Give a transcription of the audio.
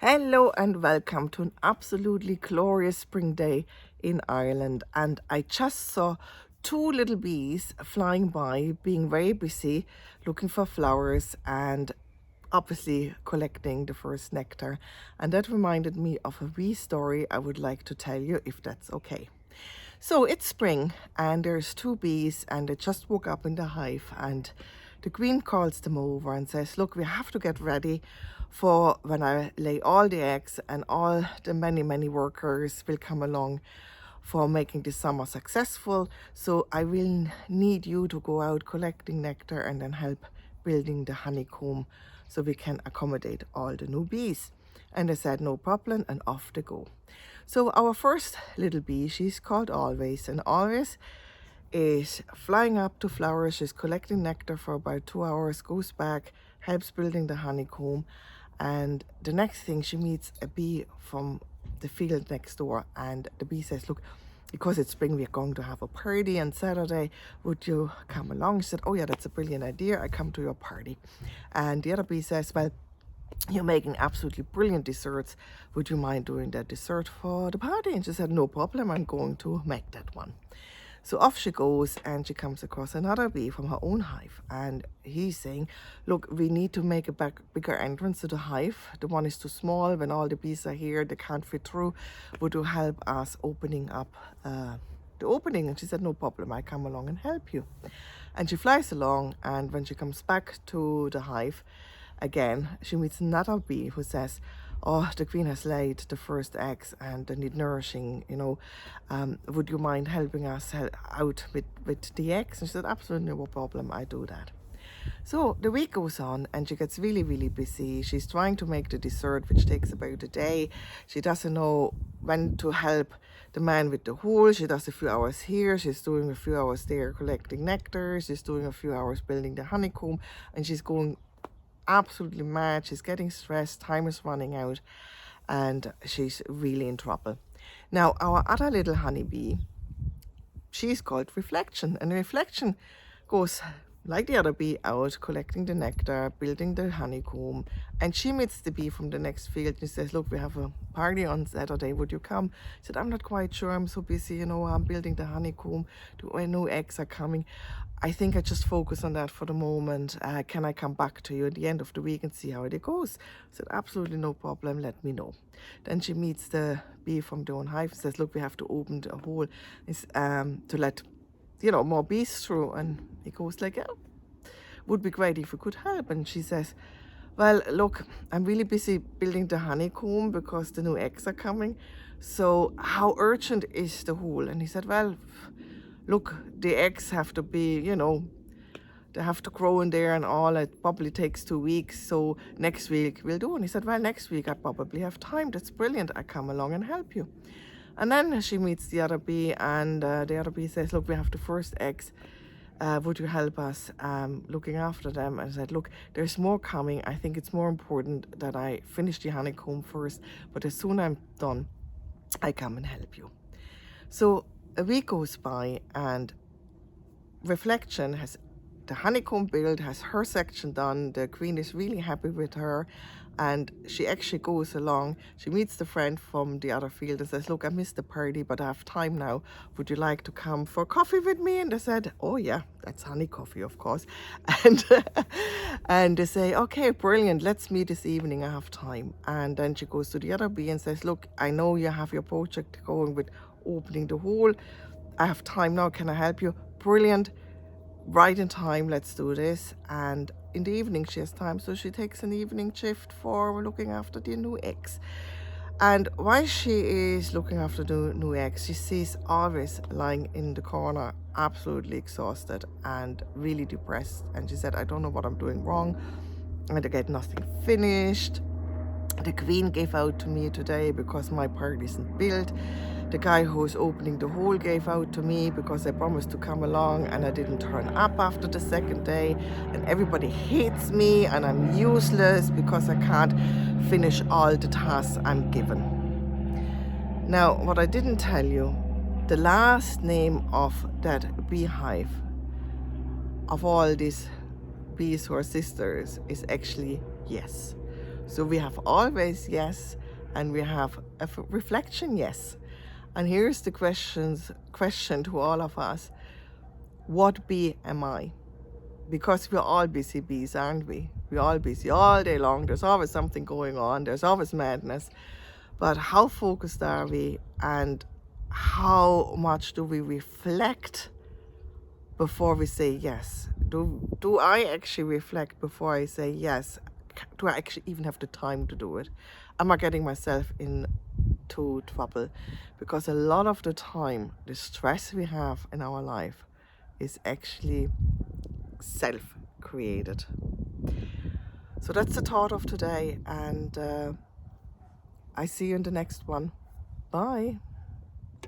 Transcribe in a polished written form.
Hello and welcome to an absolutely glorious spring day in Ireland. And I just saw two little bees flying by, being very busy, looking for flowers and obviously collecting the first nectar. And that reminded me of a wee story I would like to tell you, if that's okay. So it's spring and there's two bees and they just woke up in the hive, and the queen calls them over and says, look, we have to get ready for when I lay all the eggs and all the many workers will come along for making this summer successful. So I will need you to go out collecting nectar and then help building the honeycomb so we can accommodate all the new bees. And they said no problem, and off they go. So our first little bee, she's called Always, and Always is flying up to flowers. She's collecting nectar for about 2 hours, goes back, helps building the honeycomb, and the next thing she meets a bee from the field next door, and the bee says, look, because it's spring, we're going to have a party on Saturday. Would you come along? She said, oh yeah, that's a brilliant idea. I come to your party. And the other bee says, well, you're making absolutely brilliant desserts. Would you mind doing that dessert for the party? And she said, no problem, I'm going to make that one. So off she goes, and she comes across another bee from her own hive, and he's saying, look, we need to make a bigger entrance to the hive. The one is too small. When all the bees are here, they can't fit through. Would you help us opening up the opening? And she said, no problem, I come along and help you. And she flies along, and when she comes back to the hive again, she meets another bee who says, oh, the queen has laid the first eggs and they need nourishing, would you mind helping us out with the eggs? And she said, absolutely no problem, I do that. So the week goes on and she gets really busy. She's trying to make the dessert, which takes about a day. She doesn't know when to help the man with the hole. She does a few hours here, she's doing a few hours there collecting nectar, she's doing a few hours building the honeycomb, and she's going absolutely mad. She's getting stressed, time is running out, and she's really in trouble. Now our other little honeybee, she's called Reflection, and Reflection goes like the other bee out collecting the nectar, building the honeycomb, and she meets the bee from the next field and says, look, we have a party on Saturday, would you come? She said, I'm not quite sure, I'm so busy, I'm building the honeycomb, I know eggs are coming. I think I just focus on that for the moment. Can I come back to you at the end of the week and see how it goes? I said, absolutely no problem, let me know. Then she meets the bee from the own hive and says, look, we have to open the hole to let more bees through. And he goes like, yeah, would be great if we could help. And she says, well, look, I'm really busy building the honeycomb because the new eggs are coming. So how urgent is the hole? And he said, well, look, the eggs have to be, they have to grow in there and all. It probably takes 2 weeks. So next week we'll do. And he said, well, next week I probably have time. That's brilliant. I come along and help you. And then she meets the other bee, and the other bee says, look, we have the first eggs. Would you help us looking after them? And I said, look, there's more coming. I think it's more important that I finish the honeycomb first, but as soon as I'm done, I come and help you. So a week goes by, and Reflection has the honeycomb built, has her section done. The queen is really happy with her, and she actually goes along. She meets the friend from the other field and says, look, I missed the party, but I have time now. Would you like to come for coffee with me? And they said, oh yeah, that's honey coffee, of course. And and they say, okay, brilliant, let's meet this evening, I have time. And then she goes to the other bee and says, look, I know you have your project going with opening the hole. I have time now, can I help you? Brilliant, right in time, let's do this. And in the evening she has time, so she takes an evening shift for looking after the new eggs. And while she is looking after the new eggs, she sees Always lying in the corner, absolutely exhausted and really depressed. And she said, I don't know what I'm doing wrong, and I get nothing finished. The queen gave out to me today because my part isn't built. The guy who's opening the hole gave out to me because I promised to come along and I didn't turn up after the second day. And everybody hates me and I'm useless because I can't finish all the tasks I'm given. Now, what I didn't tell you, the last name of that beehive, of all these bees who are sisters, is actually Yes. So we have always yes, and we have a reflection yes. And here's the question to all of us. What bee am I? Because we're all busy bees, aren't we? We're all busy all day long. There's always something going on. There's always madness. But how focused are we, and how much do we reflect before we say yes? Do I actually reflect before I say yes? Do I actually even have the time to do it? Am I getting myself into trouble? Because a lot of the time, the stress we have in our life is actually self-created. So that's the thought of today, and I see you in the next one. Bye.